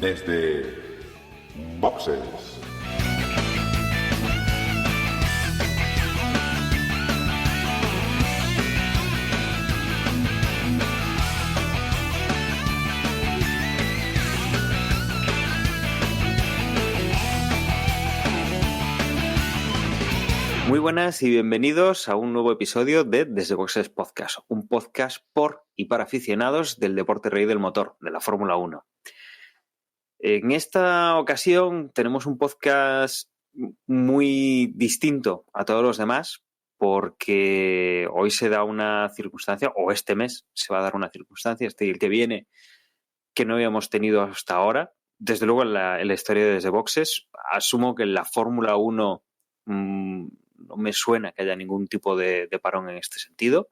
desde Boxes. Muy buenas y bienvenidos a un nuevo episodio de Desde Boxes Podcast, un podcast por y para aficionados del deporte rey del motor, de la Fórmula 1. En esta ocasión tenemos un podcast muy distinto a todos los demás porque hoy se da una circunstancia, o este mes se va a dar una circunstancia, este y el que viene, que no habíamos tenido hasta ahora. Desde luego en la historia de Desde Boxes, asumo que en la Fórmula 1 no me suena que haya ningún tipo de parón en este sentido,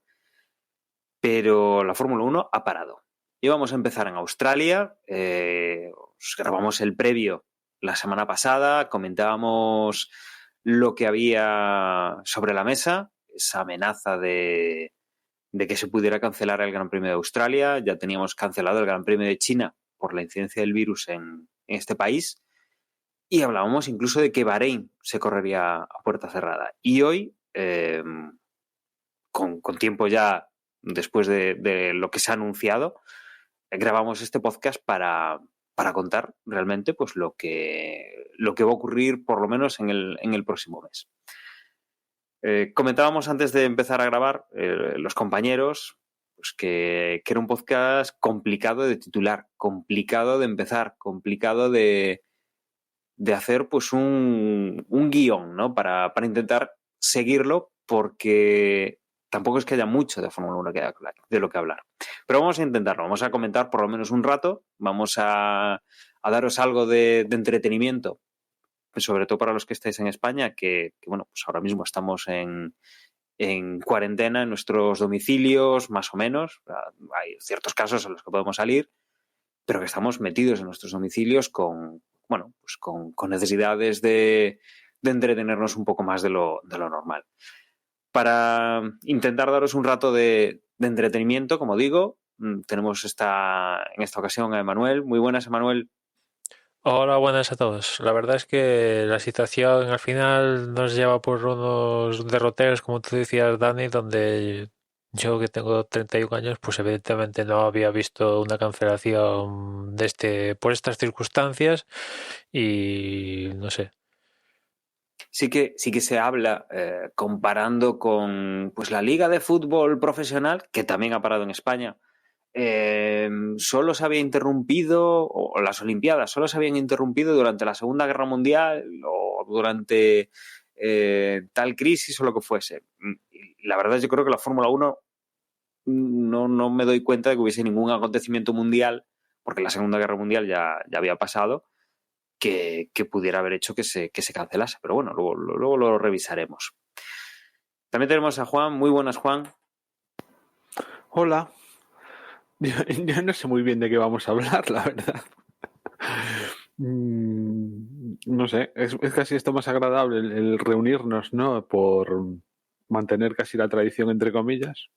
pero la Fórmula 1 ha parado. Íbamos a empezar en Australia, os grabamos el previo la semana pasada, comentábamos lo que había sobre la mesa, esa amenaza de que se pudiera cancelar el Gran Premio de Australia. Ya teníamos cancelado el Gran Premio de China por la incidencia del virus en este país. Y hablábamos incluso de que Bahrein se correría a puerta cerrada. Y hoy, con tiempo ya después de lo que se ha anunciado, grabamos este podcast para contar realmente pues lo que va a ocurrir por lo menos en el próximo mes. Comentábamos antes de empezar a grabar los compañeros pues que era un podcast complicado de titular, complicado de empezar, complicado de hacer pues un guión, ¿no? Para intentar seguirlo, porque tampoco es que haya mucho de Fórmula 1 de lo que hablar. Pero vamos a intentarlo, vamos a comentar por lo menos un rato, vamos a daros algo de entretenimiento, sobre todo para los que estáis en España, que bueno, pues ahora mismo estamos en cuarentena en nuestros domicilios, más o menos. Hay ciertos casos en los que podemos salir, pero que estamos metidos en nuestros domicilios con necesidades de entretenernos un poco más de lo normal. Para intentar daros un rato de entretenimiento, como digo, tenemos en esta ocasión a Emanuel. Muy buenas, Emanuel. Hola, buenas a todos. La verdad es que la situación al final nos lleva por unos derroteros, como tú decías, Dani, donde yo, que tengo 31 años, pues evidentemente no había visto una cancelación por estas circunstancias y no sé. Sí que se habla, comparando con pues la Liga de Fútbol Profesional, que también ha parado en España. Solo se había interrumpido, o las Olimpiadas solo se habían interrumpido durante la Segunda Guerra Mundial o durante tal crisis o lo que fuese. Y la verdad, yo creo que la Fórmula 1 no me doy cuenta de que hubiese ningún acontecimiento mundial, porque la Segunda Guerra Mundial ya había pasado, que pudiera haber hecho que se cancelase. Pero bueno, luego lo revisaremos. También tenemos a Juan. Muy buenas, Juan. Hola. Yo no sé muy bien de qué vamos a hablar, la verdad. No sé, es casi esto más agradable el reunirnos, ¿no? Por mantener casi la tradición, entre comillas.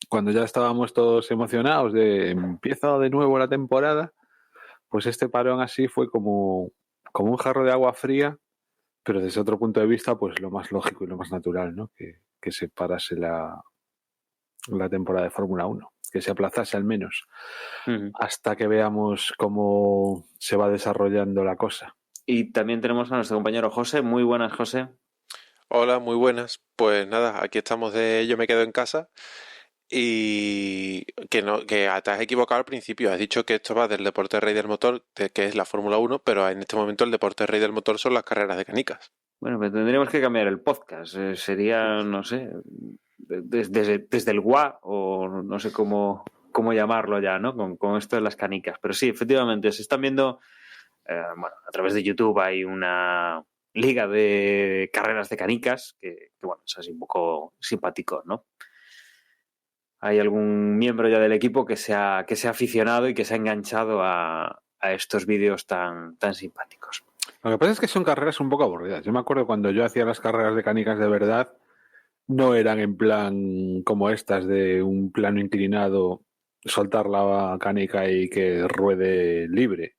Cuando ya estábamos todos emocionados de empieza de nuevo la temporada, pues este parón así fue como un jarro de agua fría, pero desde otro punto de vista, pues lo más lógico y lo más natural, ¿no? Que se parase la temporada de Fórmula 1. Que se aplazase al menos hasta que veamos cómo se va desarrollando la cosa. Y también tenemos a nuestro compañero José. Muy buenas, José. Hola, muy buenas. Pues nada, aquí estamos de Yo me quedo en casa. Y que te has equivocado al principio. Has dicho que esto va del deporte rey del motor, que es la Fórmula 1, pero en este momento el deporte rey del motor son las carreras de canicas. Bueno, pues tendríamos que cambiar el podcast. Sería, no sé, desde el GUA, o no sé cómo llamarlo ya, ¿no? Con esto de las canicas. Pero sí, efectivamente, se están viendo, a través de YouTube hay una liga de carreras de canicas que bueno, es así un poco simpático, ¿no? Hay algún miembro ya del equipo que se ha aficionado y que se ha enganchado a estos vídeos tan simpáticos. Lo que pasa es que son carreras un poco aburridas. Yo me acuerdo cuando yo hacía las carreras de canicas de verdad, no eran en plan como estas de un plano inclinado, soltar la canica y que ruede libre.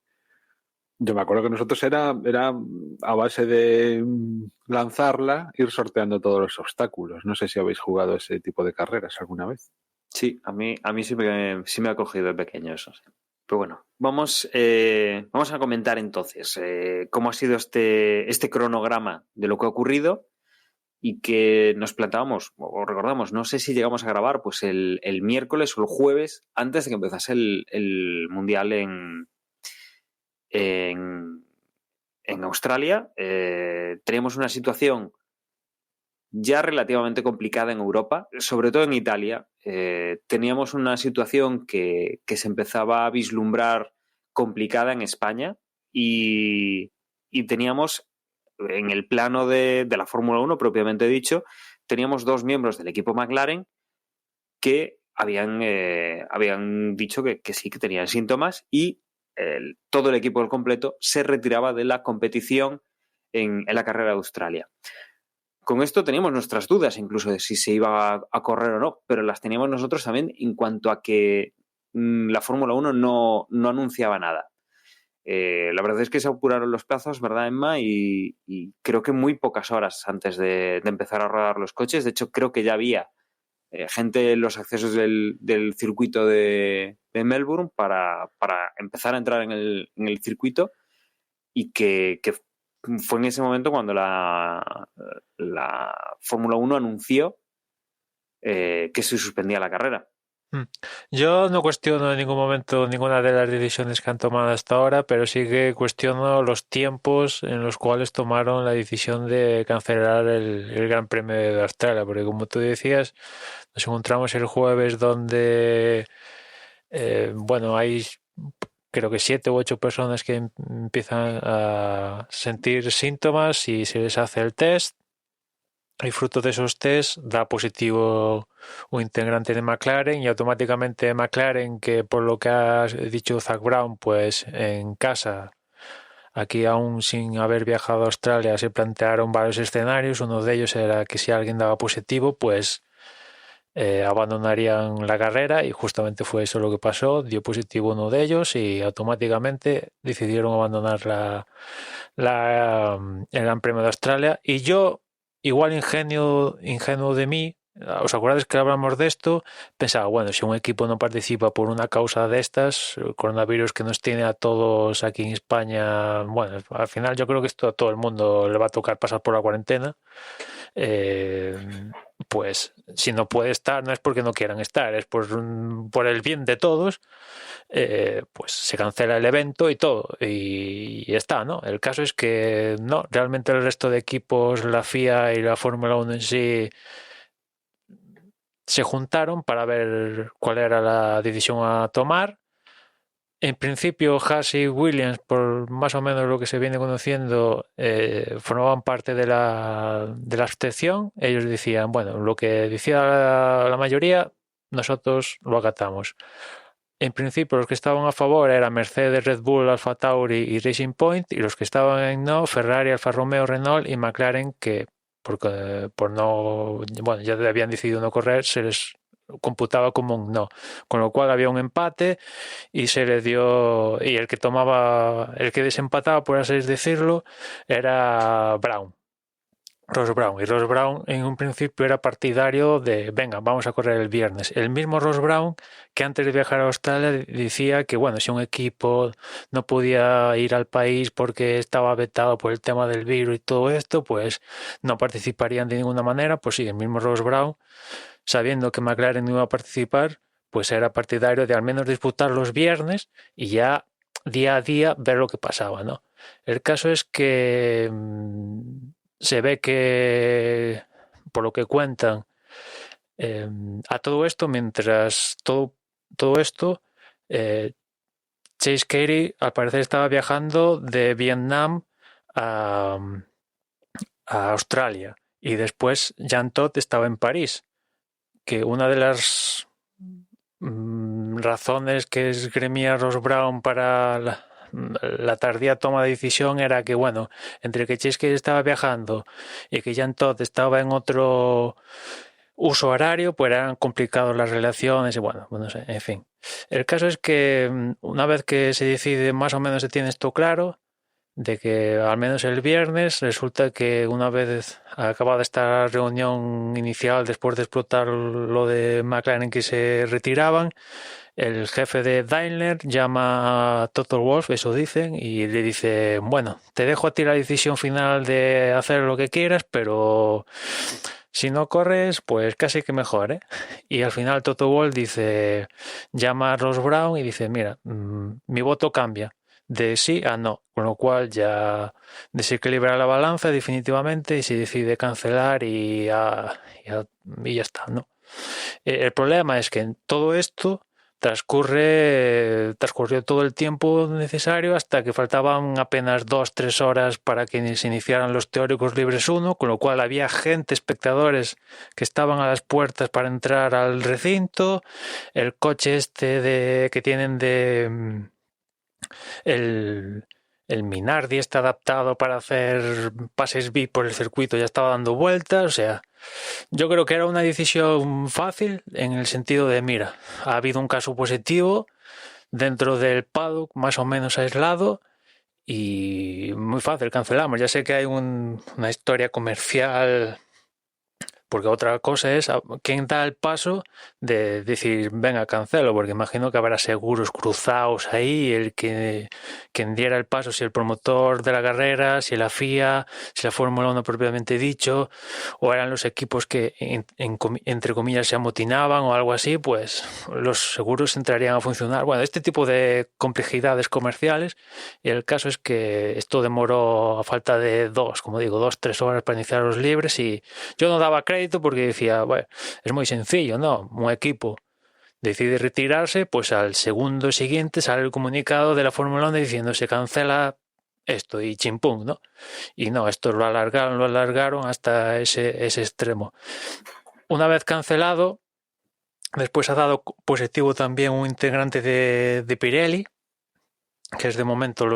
Yo me acuerdo que nosotros era a base de lanzarla, ir sorteando todos los obstáculos. No sé si habéis jugado ese tipo de carreras alguna vez. Sí, a mí sí me ha cogido de pequeño eso. Sí. Pero bueno, vamos a comentar entonces cómo ha sido este cronograma de lo que ha ocurrido y que nos plantábamos, o recordamos, no sé si llegamos a grabar pues el miércoles o el jueves antes de que empezase el Mundial en Australia. Teníamos una situación ya relativamente complicada en Europa, sobre todo en Italia. Teníamos una situación que se empezaba a vislumbrar complicada en España y teníamos, en el plano de la Fórmula 1 propiamente dicho, teníamos 2 miembros del equipo McLaren que habían dicho que sí, que tenían síntomas y todo el equipo al completo se retiraba de la competición en la carrera de Australia. Con esto teníamos nuestras dudas, incluso de si se iba a correr o no, pero las teníamos nosotros también en cuanto a que la Fórmula 1 no anunciaba nada. La verdad es que se apuraron los plazos, ¿verdad, Emma? Y creo que muy pocas horas antes de empezar a rodar los coches. De hecho, creo que ya había gente en los accesos del circuito de Melbourne para empezar a entrar en el circuito y que fue en ese momento cuando la Fórmula 1 anunció que se suspendía la carrera. Yo no cuestiono en ningún momento ninguna de las decisiones que han tomado hasta ahora, pero sí que cuestiono los tiempos en los cuales tomaron la decisión de cancelar el Gran Premio de Australia, porque como tú decías, nos encontramos el jueves donde, bueno, hay creo que 7 u 8 personas que empiezan a sentir síntomas y se les hace el test. Y fruto de esos test da positivo un integrante de McLaren y automáticamente McLaren, que por lo que ha dicho Zak Brown, pues en casa, aquí aún sin haber viajado a Australia, se plantearon varios escenarios. Uno de ellos era que si alguien daba positivo, pues abandonarían la carrera y justamente fue eso lo que pasó. Dio positivo uno de ellos y automáticamente decidieron abandonar el Gran Premio de Australia. Y yo, igual ingenuo de mí, ¿os acordáis que hablamos de esto? Pensaba, bueno, si un equipo no participa por una causa de estas, el coronavirus que nos tiene a todos aquí en España, bueno, al final yo creo que esto a todo el mundo le va a tocar pasar por la cuarentena. Pues si no puede estar no es porque no quieran estar, es por el bien de todos. Pues se cancela el evento y todo y está, ¿no? El caso es que no, realmente el resto de equipos, la FIA y la Fórmula 1 en sí, se juntaron para ver cuál era la decisión a tomar. En principio, Haas y Williams, por más o menos lo que se viene conociendo, formaban parte de la abstención. Ellos decían, bueno, lo que decía la mayoría, nosotros lo acatamos. En principio, los que estaban a favor eran Mercedes, Red Bull, Alfa Tauri y Racing Point, y los que estaban en no, Ferrari, Alfa Romeo, Renault y McLaren, que por no, bueno, ya habían decidido no correr, se les computaba como un no, con lo cual había un empate y se le dio, y el que desempataba, por así decirlo, era Ross Brown. Y Ross Brown en un principio era partidario de, venga, vamos a correr el viernes. El mismo Ross Brown que antes de viajar a Australia decía que, bueno, si un equipo no podía ir al país porque estaba vetado por el tema del virus y todo esto, pues no participarían de ninguna manera. Pues sí, el mismo Ross Brown, sabiendo que McLaren no iba a participar, pues era partidario de al menos disputar los viernes y ya día a día ver lo que pasaba, ¿no? El caso es que se ve que, por lo que cuentan, a todo esto, mientras todo esto, Chase Carey al parecer estaba viajando de Vietnam a Australia y después Jean Todt estaba en París, que una de las razones que esgrimía Ross Brown para la tardía toma de decisión era que, bueno, entre que Chase Carey estaba viajando y que Jean Todt estaba en otro uso horario, pues eran complicadas las relaciones y bueno, no sé, en fin. El caso es que una vez que se decide, más o menos se tiene esto claro, de que al menos el viernes resulta que una vez acabada esta reunión inicial después de explotar lo de McLaren que se retiraban, el jefe de Daimler llama a Toto Wolff, eso dicen, y le dice, bueno, te dejo a ti la decisión final de hacer lo que quieras, pero si no corres, pues casi que mejor, ¿eh? Y al final Toto Wolff dice, llama a Ross Brown y dice, mira, mi voto cambia de sí a no, con lo cual ya desequilibra la balanza definitivamente y se decide cancelar y ya está, ¿no? El problema es que en todo esto transcurrió todo el tiempo necesario hasta que faltaban apenas 2-3 horas para que se iniciaran los teóricos libres 1, con lo cual había gente, espectadores, que estaban a las puertas para entrar al recinto, el coche que tienen el Minardi está adaptado para hacer pases VIP por el circuito, ya estaba dando vueltas, o sea, yo creo que era una decisión fácil en el sentido de, mira, ha habido un caso positivo dentro del paddock más o menos aislado y muy fácil, cancelamos. Ya sé que hay una historia comercial, porque otra cosa es quién da el paso de decir, venga, cancelo, porque imagino que habrá seguros cruzados ahí, quien diera el paso, si el promotor de la carrera, si la FIA, si la Fórmula 1 propiamente dicho, o eran los equipos que entre comillas se amotinaban o algo así, pues los seguros entrarían a funcionar. Bueno, este tipo de complejidades comerciales, y el caso es que esto demoró a falta de 2-3 horas para iniciar los libres y yo no daba crédito porque decía, bueno, es muy sencillo, ¿no? Un equipo decide retirarse, pues al segundo siguiente sale el comunicado de la Fórmula 1 diciendo se cancela esto y chimpum, ¿no? Y no, esto lo alargaron hasta ese extremo. Una vez cancelado, después ha dado positivo también un integrante de Pirelli, que es de momento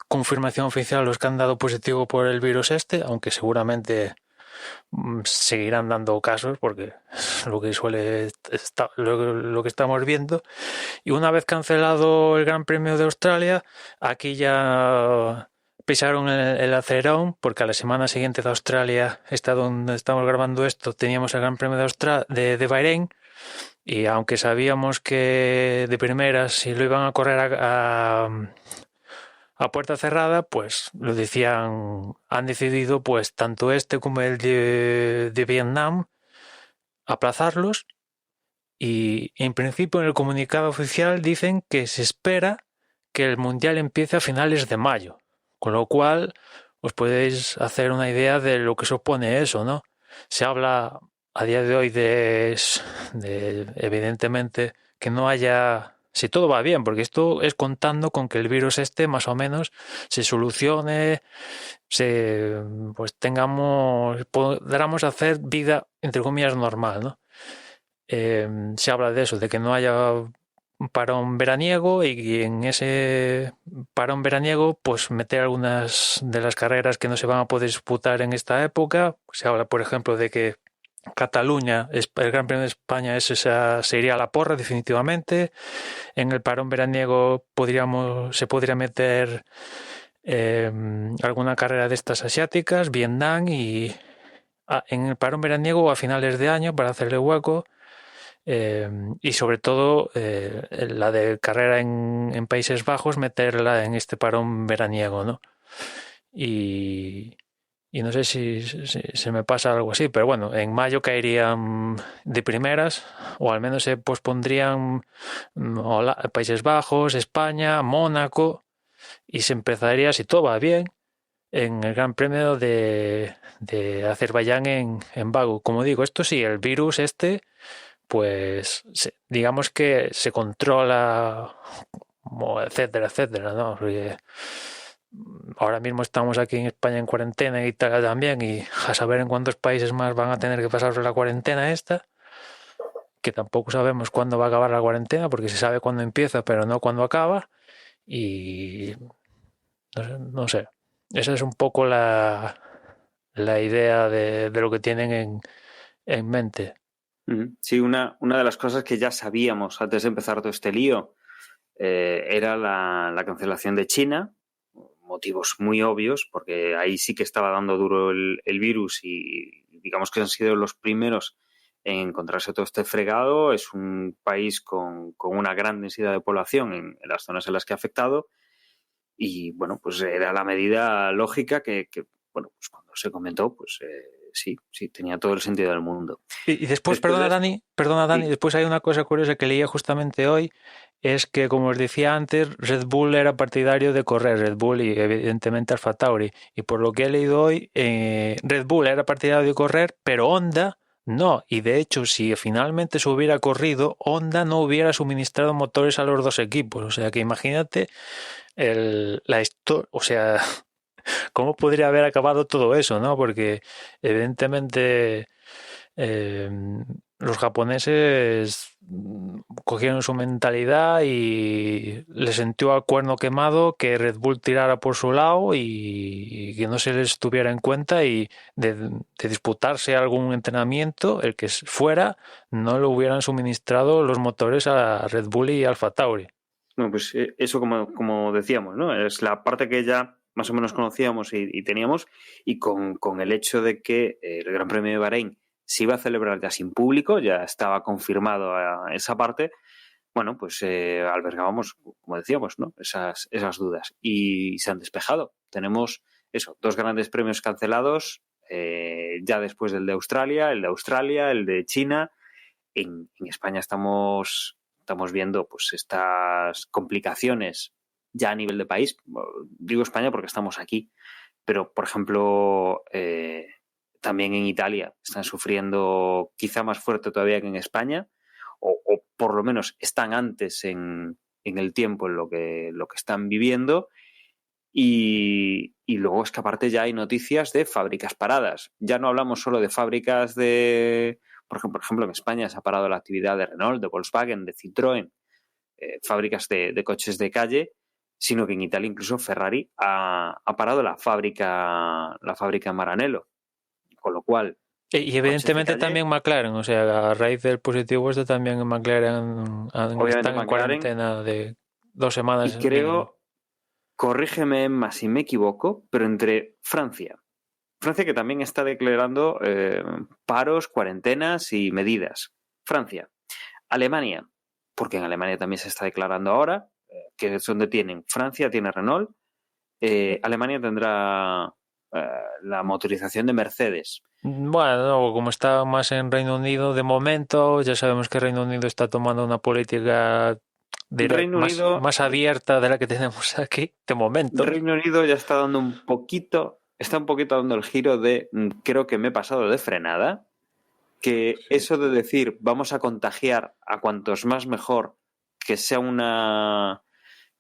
confirmación oficial los que han dado positivo por el virus aunque seguramente seguirán dando casos porque es lo que suele estar, lo que estamos viendo. Y una vez cancelado el Gran Premio de Australia, aquí ya pisaron el acelerón porque a la semana siguiente de Australia, donde estamos grabando esto, teníamos el Gran Premio de Bahrein. Y aunque sabíamos que de primeras si lo iban a correr a puerta cerrada, pues lo decían, han decidido pues tanto este como el de Vietnam aplazarlos y en principio en el comunicado oficial dicen que se espera que el Mundial empiece a finales de mayo, con lo cual os podéis hacer una idea de lo que supone eso, ¿no? Se habla a día de hoy de evidentemente que no haya... Si todo va bien, porque esto es contando con que el virus más o menos se solucione, pues podamos hacer vida, entre comillas, normal, ¿no? Se habla de eso, de que no haya un parón veraniego y en ese parón veraniego pues meter algunas de las carreras que no se van a poder disputar en esta época. Se habla, por ejemplo, de que Cataluña, el Gran Premio de España, se iría a la porra definitivamente. En el parón veraniego se podría meter alguna carrera de estas asiáticas, Vietnam, y en el parón veraniego a finales de año para hacerle hueco. Y sobre todo la de carrera en Países Bajos, meterla en este parón veraniego, ¿no? Y no sé si se me pasa algo así, pero bueno, en mayo caerían de primeras, o al menos se pospondrían Países Bajos, España, Mónaco, y se empezaría, si todo va bien, en el Gran Premio de Azerbaiyán en Bakú. Como digo, esto sí, el virus pues digamos que se controla, etcétera, etcétera, ¿no? Porque ahora mismo estamos aquí en España en cuarentena y Italia también, y a saber en cuántos países más van a tener que pasar la cuarentena que tampoco sabemos cuándo va a acabar la cuarentena, porque se sabe cuándo empieza, pero no cuándo acaba, y no sé. Esa es un poco la idea de lo que tienen en mente. Sí, una de las cosas que ya sabíamos antes de empezar todo este lío era la cancelación de China. motivos muy obvios, porque ahí sí que estaba dando duro el virus y digamos que han sido los primeros en encontrarse todo este fregado. Es un país con una gran densidad de población en las zonas en las que ha afectado y, bueno, pues era la medida lógica que bueno, pues cuando se comentó, pues sí, tenía todo el sentido del mundo. Y después, Después de perdona Dani, sí. después hay una cosa curiosa que leía justamente hoy, es que como os decía antes, Red Bull era partidario de correr, Red Bull y evidentemente Alfa Tauri, y por lo que he leído hoy, Red Bull era partidario de correr, pero Honda no, y de hecho si finalmente se hubiera corrido, Honda no hubiera suministrado motores a los dos equipos, o sea que imagínate la historia, o sea, cómo podría haber acabado todo eso, ¿no? Porque evidentemente eh, los japoneses cogieron su mentalidad y les sentió a cuerno quemado que Red Bull tirara por su lado y que no se les tuviera en cuenta y de disputarse algún entrenamiento, el que fuera, no le hubieran suministrado los motores a Red Bull y Alfa Tauri. Bueno, pues eso como decíamos, ¿no? Es la parte que ya más o menos conocíamos y teníamos, y con el hecho de que el Gran Premio de Bahrein se iba a celebrar ya sin público, ya estaba confirmado a esa parte, bueno, pues albergábamos, como decíamos, ¿no? Esas dudas y se han despejado. Tenemos eso, 2 grandes premios cancelados ya después del de Australia, el de China. En España estamos viendo pues estas complicaciones ya a nivel de país. Digo España porque estamos aquí, pero por ejemplo también en Italia están sufriendo quizá más fuerte todavía que en España, o por lo menos están antes en el tiempo en lo que están viviendo. Y luego es que aparte ya hay noticias de fábricas paradas. Ya no hablamos solo de fábricas de... Por ejemplo, en España se ha parado la actividad de Renault, de Volkswagen, de Citroën, fábricas de coches de calle, sino que en Italia incluso Ferrari ha parado la fábrica en Maranello. Con lo cual... Y evidentemente también McLaren, o sea, a raíz del positivo este también en McLaren están en cuarentena de 2 semanas. Y creo, corrígeme Emma si me equivoco, pero entre Francia que también está declarando paros, cuarentenas y medidas. Francia. Alemania, porque en Alemania también se está declarando ahora, que es donde tienen. Francia tiene Renault. Alemania tendrá la motorización de Mercedes. Bueno, como está más en Reino Unido de momento, ya sabemos que Reino Unido está tomando una política más abierta de la que tenemos aquí, de momento. Reino Unido ya está dando un poquito dando el giro de creo que me he pasado de frenada, que sí. Eso de decir vamos a contagiar a cuantos más mejor, que sea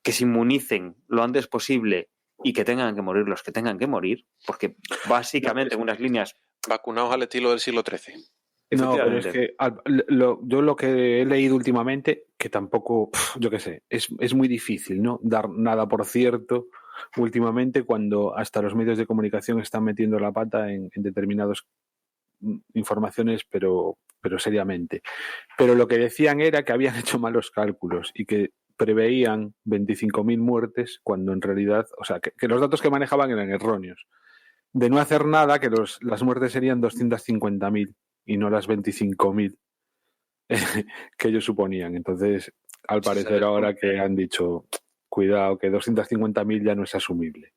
que se inmunicen lo antes posible y que tengan que morir los que tengan que morir, porque básicamente en unas líneas... Vacunados al estilo del siglo XIII. No, pero es que yo lo que he leído últimamente, que tampoco, yo qué sé, es muy difícil, ¿no? Dar nada por cierto últimamente cuando hasta los medios de comunicación están metiendo la pata en determinadas informaciones, pero seriamente. Pero lo que decían era que habían hecho malos cálculos y que preveían 25.000 muertes cuando en realidad, o sea, que los datos que manejaban eran erróneos. De no hacer nada, que las muertes serían 250.000 y no las 25.000 que ellos suponían. Entonces, al parecer ahora que han dicho, cuidado, que 250.000 ya no es asumible.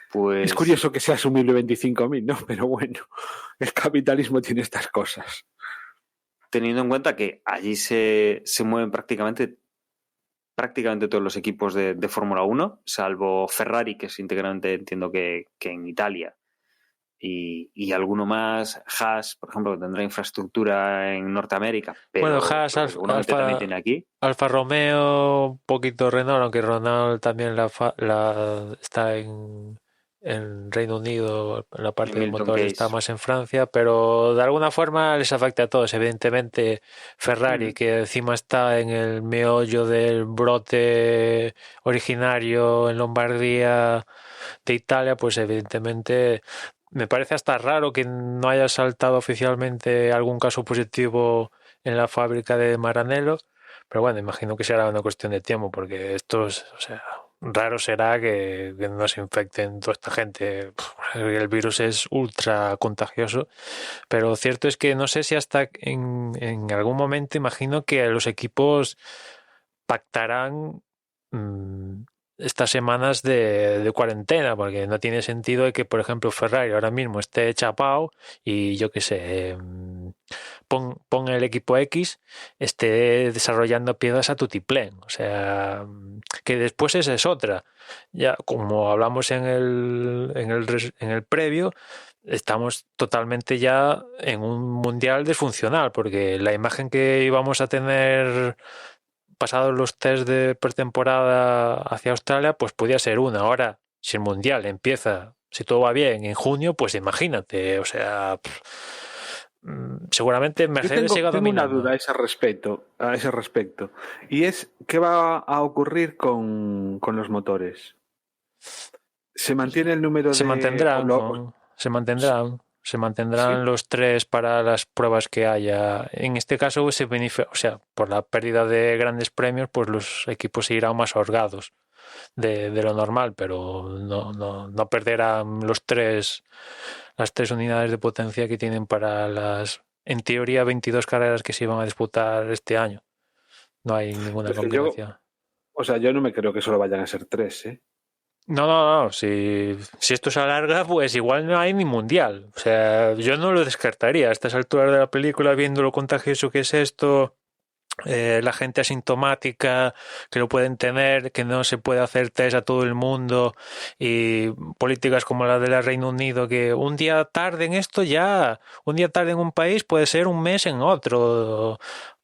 Pues... Es curioso que sea asumible 25.000, ¿no? Pero bueno, el capitalismo tiene estas cosas. Teniendo en cuenta que allí se mueven prácticamente todos los equipos de Fórmula 1, salvo Ferrari, que es íntegramente, entiendo que en Italia, y alguno más, Haas, por ejemplo, que tendrá infraestructura en Norteamérica. Pero, bueno, Haas, también tiene aquí. Alfa Romeo, un poquito Renault, aunque Renault también está en Reino Unido, en la parte de motores está más en Francia, pero de alguna forma les afecta a todos. Evidentemente Ferrari, que encima está en el meollo del brote originario en Lombardía de Italia, pues evidentemente me parece hasta raro que no haya saltado oficialmente algún caso positivo en la fábrica de Maranello, pero bueno, imagino que será una cuestión de tiempo, porque estos, o sea, raro será que no se infecten toda esta gente. El virus es ultra contagioso, pero cierto es que no sé si hasta en algún momento imagino que los equipos pactarán estas semanas de cuarentena, porque no tiene sentido de que, por ejemplo, Ferrari ahora mismo esté chapado y yo qué sé, pon el equipo X, esté desarrollando piezas a tutiplén. O sea, que después esa es otra. Ya, como hablamos en el previo, estamos totalmente ya en un mundial disfuncional, porque la imagen que íbamos a tener pasados los test de pretemporada hacia Australia, pues podía ser una. Ahora, si el mundial empieza, si todo va bien, en junio, pues imagínate, o sea, seguramente Yo Mercedes siga tengo una dominando. duda a ese respecto, y es qué va a ocurrir con los motores. ¿Se mantiene el número Se de mantendrán, se sí? mantendrán los tres para las pruebas que haya. En este caso, o sea, por la pérdida de grandes premios, pues los equipos se irán más holgados de lo normal, pero no perderán las tres unidades de potencia que tienen para las, en teoría, 22 carreras que se iban a disputar este año. No hay ninguna Yo, complicación. o sea, yo no me creo que solo vayan a ser tres, ¿eh? No. Si esto se alarga, pues igual no hay ni mundial. O sea, yo no lo descartaría. A estas alturas de la película, viendo lo contagioso que es esto, la gente asintomática que lo pueden tener, que no se puede hacer test a todo el mundo, y políticas como la de la Reino Unido, que un día tarde en esto ya, un día tarde en un país puede ser un mes en otro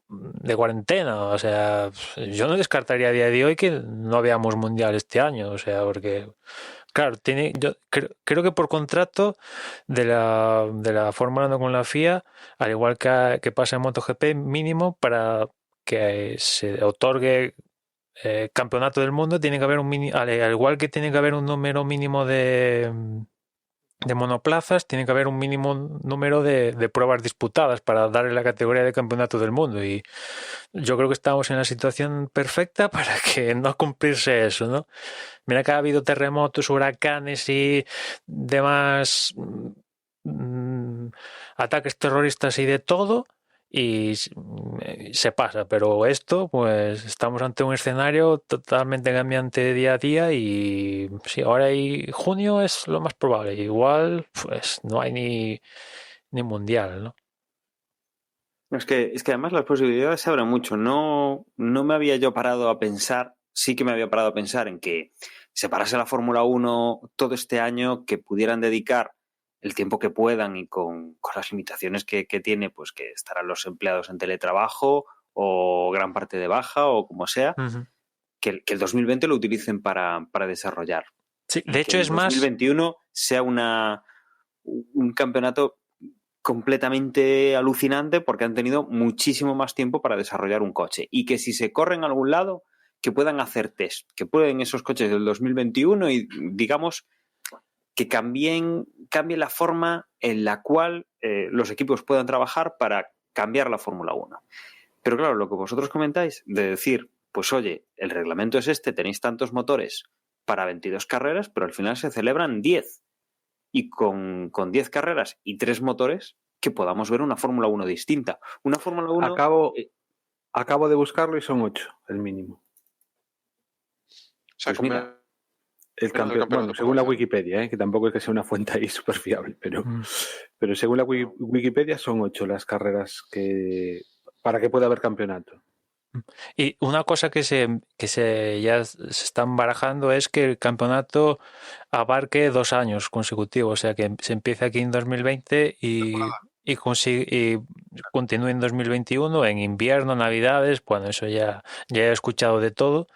de cuarentena. O sea, yo no descartaría a día de hoy que no veamos mundial este año, o sea, porque claro, yo creo que por contrato de la Fórmula 1 con la FIA, al igual que pasa en MotoGP, mínimo para que se otorgue campeonato del mundo, tiene que haber al igual que tiene que haber un número mínimo de monoplazas, tiene que haber un mínimo número de pruebas disputadas para darle la categoría de campeonato del mundo. Y yo creo que estamos en la situación perfecta para que no cumplirse eso, ¿no? Mira que ha habido terremotos, huracanes y demás ataques terroristas y de todo, y se pasa, pero esto, pues estamos ante un escenario totalmente cambiante día a día, y sí, ahora y junio es lo más probable. Igual, pues no hay ni mundial, ¿no? Es que además las posibilidades se abren mucho. No me había yo parado a pensar, sí que me había parado a pensar en que se parase la Fórmula 1 todo este año, que pudieran dedicar el tiempo que puedan y con las limitaciones que tiene, pues que estarán los empleados en teletrabajo o gran parte de baja o como sea, Uh-huh. que el 2020 lo utilicen para desarrollar. Sí, Y de que hecho el es más... 2021 sea un campeonato completamente alucinante, porque han tenido muchísimo más tiempo para desarrollar un coche, y que si se corre en algún lado, que puedan hacer test, que pueden esos coches del 2021 y digamos que cambie la forma en la cual los equipos puedan trabajar para cambiar la Fórmula 1. Pero claro, lo que vosotros comentáis de decir, pues oye, el reglamento es este, tenéis tantos motores para 22 carreras, pero al final se celebran 10. Y con 10 carreras y 3 motores, que podamos ver una Fórmula 1 distinta. Una Fórmula 1... Acabo de buscarlo y son 8 el mínimo. O sea, Pues mira, El campeonato bueno, por según la Barcelona. Wikipedia, que tampoco es que sea una fuente ahí súper fiable, pero según la Wikipedia son 8 las carreras para que pueda haber campeonato. Y una cosa que ya se están barajando es que el campeonato abarque 2 años consecutivos, o sea, que se empiece aquí en 2020 y continúe en 2021, en invierno, navidades, bueno, eso ya he escuchado de todo,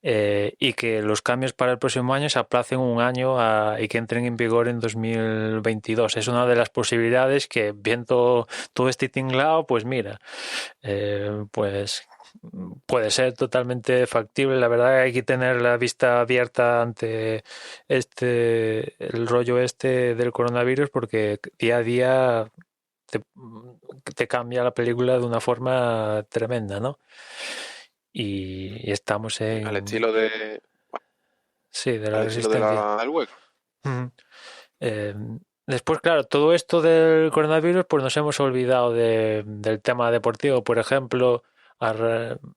y que los cambios para el próximo año se aplacen un año y que entren en vigor en 2022. Es una de las posibilidades que, viendo todo este tinglao, pues mira, pues puede ser totalmente factible. La verdad, hay que tener la vista abierta ante el rollo este del coronavirus, porque día a día te cambia la película de una forma tremenda, ¿no? Y estamos Al en... estilo de... Sí, de la al estilo de resistencia. del hueco. Ujú. Eh, Después, claro, todo esto del coronavirus, pues nos hemos olvidado del tema deportivo. Por ejemplo,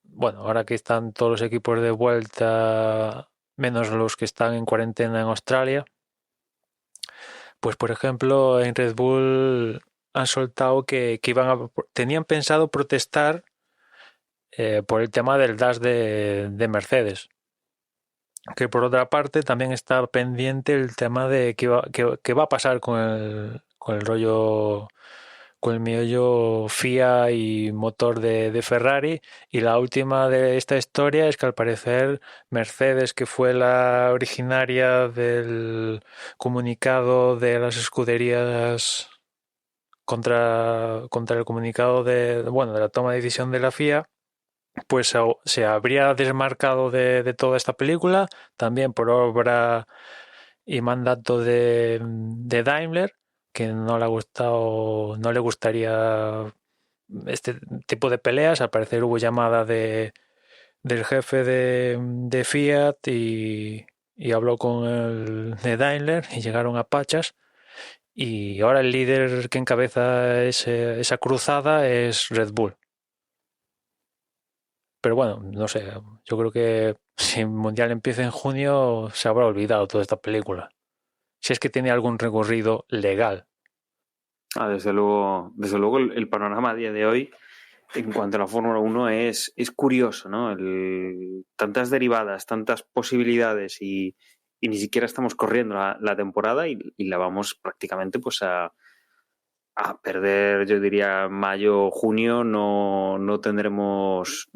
bueno, ahora que están todos los equipos de vuelta, menos los que están en cuarentena en Australia, pues por ejemplo, en Red Bull han soltado que tenían pensado protestar por el tema del dash de Mercedes. Que por otra parte también está pendiente el tema de qué va a pasar con el rollo, con el meollo FIA y motor de Ferrari. Y la última de esta historia es que al parecer Mercedes, que fue la originaria del comunicado de las escuderías contra el comunicado bueno, de la toma de decisión de la FIA, pues se habría desmarcado de toda esta película, también por obra y mandato de Daimler, que no le ha gustado, no le gustaría este tipo de peleas. Al parecer hubo llamada del jefe de Fiat y habló con el de Daimler y llegaron a pachas. Y ahora el líder que encabeza esa cruzada es Red Bull. Pero bueno, no sé, yo creo que si el Mundial empieza en junio se habrá olvidado toda esta película. Si es que tiene algún recorrido legal. Desde luego el panorama a día de hoy en cuanto a la Fórmula 1 es curioso, ¿no? Tantas derivadas, tantas posibilidades y ni siquiera estamos corriendo la temporada y la vamos prácticamente pues a perder, yo diría, mayo, junio, no tendremos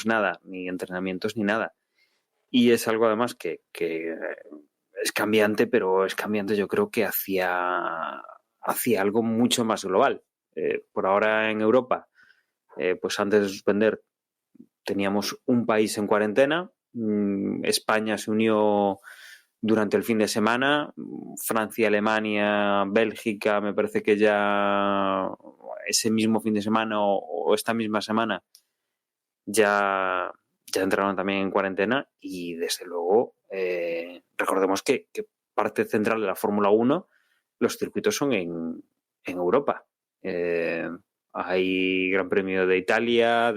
nada, ni entrenamientos ni nada. Y es algo además que es cambiante, pero es cambiante yo creo que hacia algo mucho más global. Por ahora en Europa, pues antes de suspender teníamos un país en cuarentena, España se unió durante el fin de semana, Francia, Alemania, Bélgica, me parece que ya ese mismo fin de semana o esta misma semana ya entraron también en cuarentena y desde luego recordemos que parte central de la Fórmula 1 los circuitos son en Europa. Hay Gran Premio de Italia,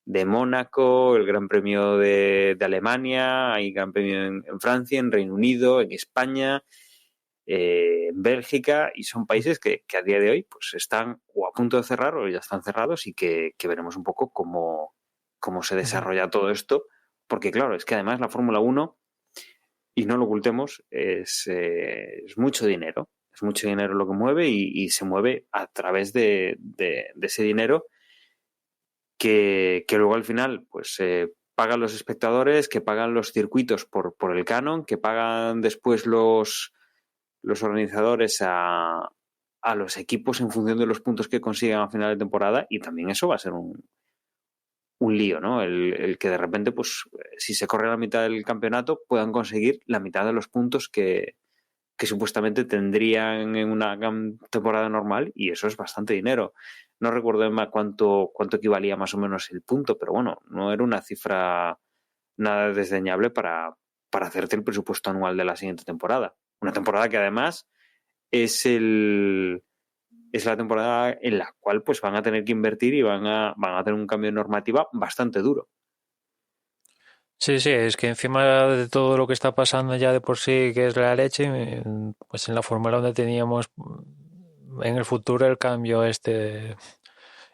de Mónaco, el Gran Premio de Alemania, hay Gran Premio en Francia, en Reino Unido, en España, en Bélgica, y son países que a día de hoy pues están o a punto de cerrar o ya están cerrados y que veremos un poco cómo se desarrolla todo esto, porque claro, es que además la Fórmula 1, y no lo ocultemos, es mucho dinero. Es mucho dinero lo que mueve y se mueve a través de ese dinero que luego al final pues pagan los espectadores, que pagan los circuitos por el canon, que pagan después los organizadores a los equipos en función de los puntos que consigan a final de temporada, y también eso va a ser un lío, ¿no? El que de repente, pues, si se corre la mitad del campeonato, puedan conseguir la mitad de los puntos que supuestamente tendrían en una temporada normal, y eso es bastante dinero. No recuerdo más cuánto equivalía más o menos el punto, pero bueno, no era una cifra nada desdeñable para hacerte el presupuesto anual de la siguiente temporada. Una temporada que además es la temporada en la cual pues van a tener que invertir y van a tener un cambio de normativa bastante duro. Sí, sí, es que encima de todo lo que está pasando ya de por sí, que es la leche, pues en la Fórmula 1 teníamos en el futuro el cambio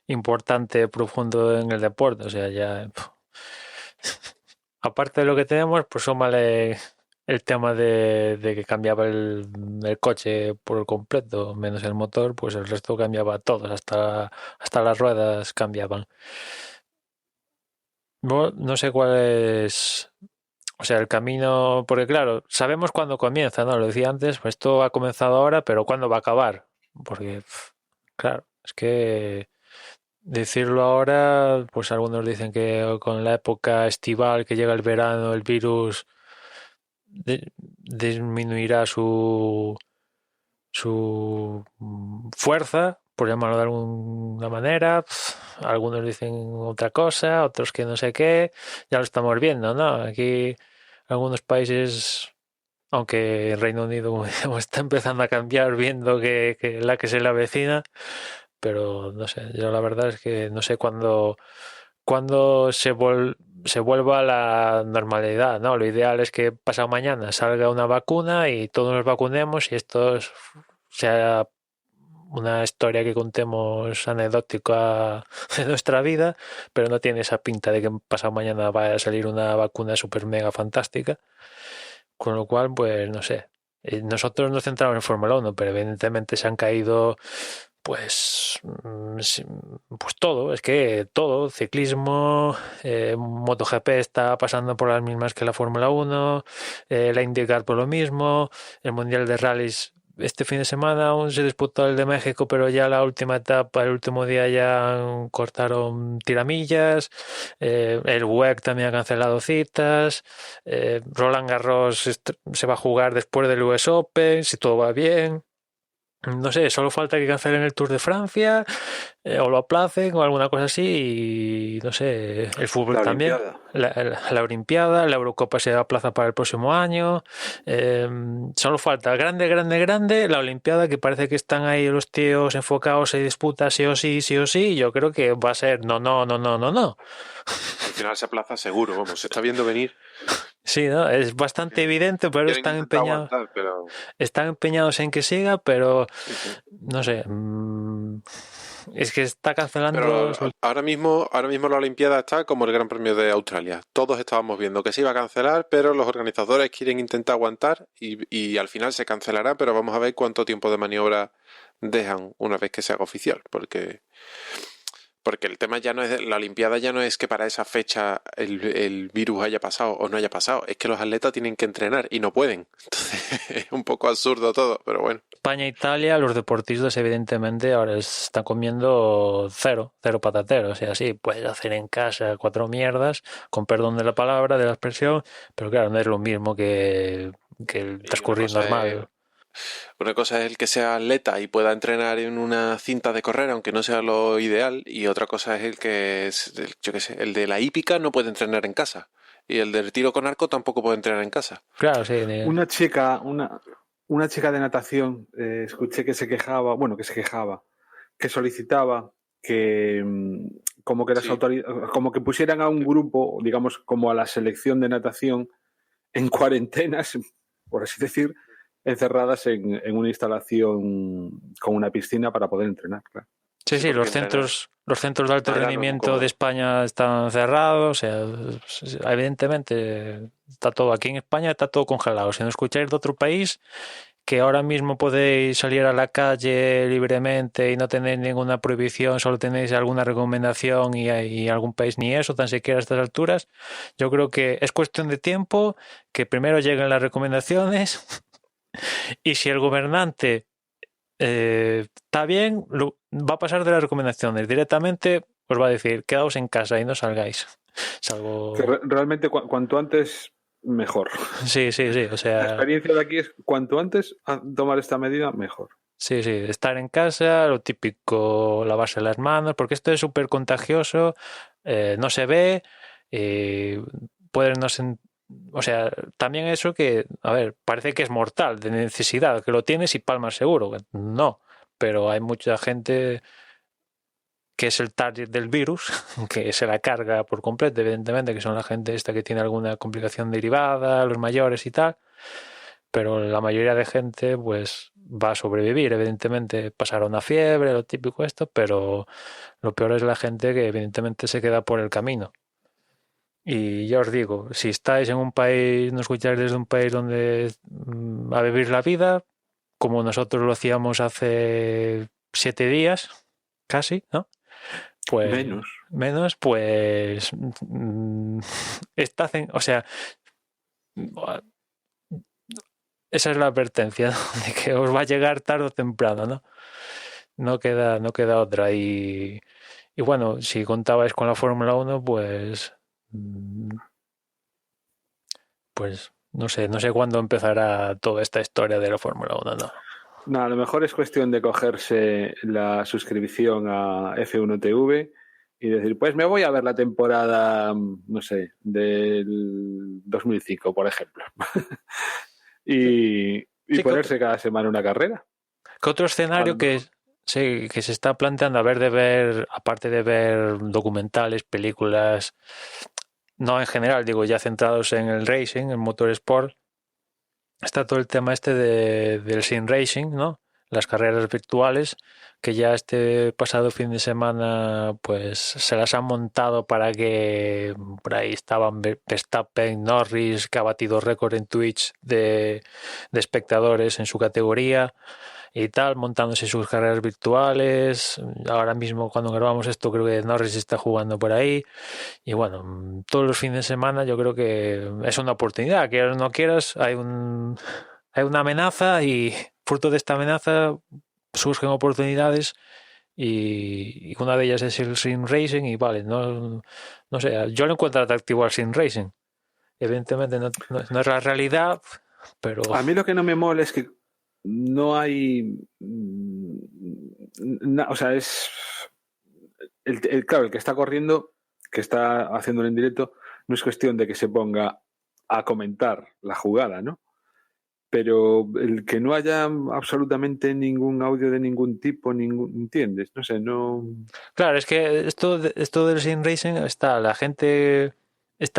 importante, profundo en el deporte. O sea, ya aparte de lo que tenemos, pues súmale el tema de que cambiaba el coche por completo, menos el motor, pues el resto cambiaba todo, hasta las ruedas cambiaban. No sé cuál es, o sea, el camino, porque claro, sabemos cuándo comienza, ¿no? Lo decía antes, pues esto ha comenzado ahora, pero ¿cuándo va a acabar? Porque, claro, es que decirlo ahora, pues algunos dicen que con la época estival, que llega el verano, el virus disminuirá su fuerza, por llamarlo de alguna manera. Algunos dicen otra cosa, otros que no sé qué. Ya lo estamos viendo, ¿no? Aquí algunos países, aunque el Reino Unido como decíamos, está empezando a cambiar viendo que la que se le avecina, pero no sé, yo la verdad es que no sé cuándo se vuelva a la normalidad, ¿no? Lo ideal es que pasado mañana salga una vacuna y todos nos vacunemos y sea una historia que contemos anecdótica de nuestra vida, pero no tiene esa pinta de que pasado mañana vaya a salir una vacuna super mega fantástica. Con lo cual, pues no sé. Nosotros nos centramos en Fórmula 1, pero evidentemente se han caído, pues, pues todo, es que todo, ciclismo, MotoGP está pasando por las mismas que la Fórmula 1, la IndyCar por lo mismo, el Mundial de Rallys este fin de semana aún se disputó el de México, pero ya la última etapa, el último día ya cortaron tiramillas, el WEC también ha cancelado citas, Roland Garros se va a jugar después del US Open, si todo va bien. No sé, solo falta que cancelen el Tour de Francia o lo aplacen o alguna cosa así y no sé, el fútbol La también. Olimpiada. La Olimpiada, la Eurocopa se aplaza para el próximo año. Solo falta grande, la Olimpiada, que parece que están ahí los tíos enfocados en disputas sí o sí. Y yo creo que va a ser no. Al final se aplaza seguro, vamos, se está viendo venir. Sí, ¿no? Es bastante evidente, pero Quieren están intentar empeñados. aguantar, pero Están empeñados en que siga, pero sí, sí. no sé. Es que está cancelando. Pero ahora mismo la Olimpiada está como el Gran Premio de Australia. Todos estábamos viendo que se iba a cancelar, pero los organizadores quieren intentar aguantar y al final se cancelará, pero vamos a ver cuánto tiempo de maniobra dejan una vez que se haga oficial, porque el tema ya no es, la Olimpiada ya no es que para esa fecha el virus haya pasado o no haya pasado, es que los atletas tienen que entrenar y no pueden. Entonces es un poco absurdo todo, pero bueno. España e Italia, los deportistas evidentemente ahora están comiendo cero patatero, o sea, sí, puedes hacer en casa 4 mierdas, con perdón de la palabra, de la expresión, pero claro, no es lo mismo que el transcurrir normal. Una cosa es el que sea atleta y pueda entrenar en una cinta de correr, aunque no sea lo ideal, y otra cosa es el que es, yo qué sé, el de la hípica no puede entrenar en casa, y el del tiro con arco tampoco puede entrenar en casa. Claro, sí. Una chica de natación, escuché que se quejaba, que solicitaba que como que las Sí. autoridades, como que pusieran a un grupo, digamos, como a la selección de natación en cuarentenas, por así decir, encerradas en una instalación con una piscina para poder entrenar, claro. Sí, Sí, los porque centros de alto entrenar no es muy rendimiento cómodo. de España están cerrados, o sea, evidentemente está todo aquí en España, está todo congelado. Si no escucháis de otro país, que ahora mismo podéis salir a la calle libremente y no tenéis ninguna prohibición, solo tenéis alguna recomendación y algún país ni eso, tan siquiera a estas alturas, yo creo que es cuestión de tiempo que primero lleguen las recomendaciones y si el gobernante está bien, va a pasar de las recomendaciones. Directamente os va a decir, quedaos en casa y no salgáis. Salvo... Que realmente cuanto antes, mejor. Sí, o La sea... experiencia de aquí es cuanto antes tomar esta medida, mejor. Sí, estar en casa, lo típico, lavarse las manos, porque esto es súper contagioso, no se ve, pueden no sen- o sea, también eso que, a ver, parece que es mortal, de necesidad, que lo tienes y palmas seguro. No, pero hay mucha gente que es el target del virus, que se la carga por completo, evidentemente, que son la gente esta que tiene alguna complicación derivada, los mayores y tal, pero la mayoría de gente pues va a sobrevivir, evidentemente pasará una fiebre, lo típico esto, pero lo peor es la gente que evidentemente se queda por el camino. Y ya os digo, si estáis en un país, no escucháis desde un país donde a vivir la vida, como nosotros lo hacíamos hace 7 días, casi, ¿no? Pues menos, pues estad o sea, esa es la advertencia, ¿no? De que os va a llegar tarde o temprano, ¿no? No queda otra. Y bueno, si contabais con la Fórmula 1, pues no sé cuándo empezará toda esta historia de la Fórmula 1, ¿no? No, a lo mejor es cuestión de cogerse la suscripción a F1 TV y decir, pues me voy a ver la temporada, no sé, del 2005, por ejemplo. y Sí, ponerse cada semana una carrera. ¿qué otro escenario que se está planteando aparte de ver documentales, películas, no en general, digo, ya centrados en el racing, en motorsport, está todo el tema del sim racing, ¿no? Las carreras virtuales, que ya este pasado fin de semana pues se las han montado para que por ahí estaban Verstappen, Norris, que ha batido récord en Twitch de espectadores en su categoría y tal, montándose sus carreras virtuales. Ahora mismo cuando grabamos esto creo que Norris está jugando por ahí. Y bueno, todos los fines de semana yo creo que es una oportunidad, quieras o no quieras, hay una amenaza y fruto de esta amenaza surgen oportunidades y una de ellas es el sim racing y vale, no sé, yo lo encuentro atractivo al sim racing. Evidentemente no es la realidad, pero A mí lo que no me mola es que no hay... o sea, es... claro, el que está corriendo, que está haciéndolo en directo, no es cuestión de que se ponga a comentar la jugada, ¿no? Pero el que no haya absolutamente ningún audio de ningún tipo, ¿entiendes? No sé, no... claro, es que esto del sim racing está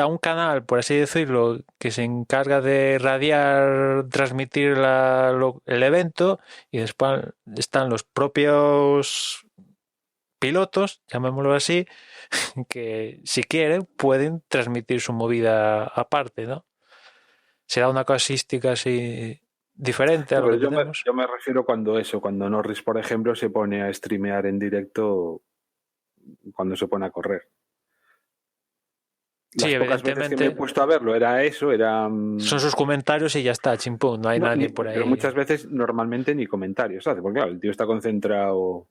un canal, por así decirlo, que se encarga de radiar, transmitir el evento y después están los propios pilotos, llamémoslo así, que si quieren pueden transmitir su movida aparte, ¿no? Se da una casística así diferente a No, lo pero que tenemos. yo me refiero cuando Norris, por ejemplo, se pone a streamear en directo cuando se pone a correr. Sí, Las pocas veces que me he evidentemente puesto a verlo era eso, era... son sus comentarios y ya está, chimpún, no hay no, nadie por pero ahí. muchas veces normalmente ni comentarios hace, porque claro, el tío está concentrado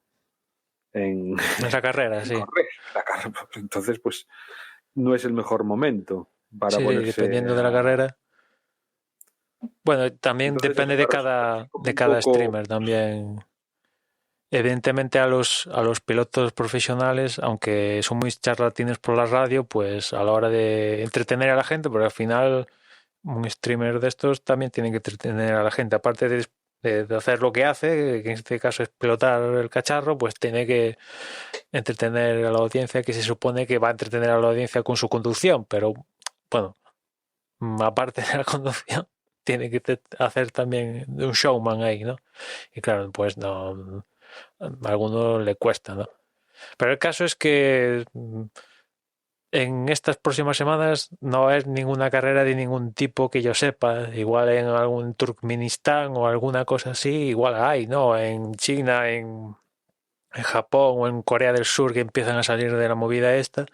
en, Esa carrera, en sí. correr. Entonces, pues no es el mejor momento para Sí, sí, ponerse dependiendo de la a... carrera. Bueno, también Entonces eso depende me resulta así como de un cada poco... streamer también. Evidentemente a los pilotos profesionales, aunque son muy charlatines por la radio, pues a la hora de entretener a la gente, porque al final un streamer de estos también tiene que entretener a la gente, aparte de hacer lo que hace, que en este caso es pilotar el cacharro, pues tiene que entretener a la audiencia, que se supone que va a entretener a la audiencia con su conducción, pero bueno, aparte de la conducción, tiene que hacer también de un showman ahí, ¿no? Y claro, pues no, a algunos le cuesta, ¿no? Pero el caso es que en estas próximas semanas no va a haber ninguna carrera de ningún tipo que yo sepa. Igual en algún Turkmenistán o alguna cosa así, igual hay, ¿no? En China, en Japón o en Corea del Sur que empiezan a salir de la movida esta.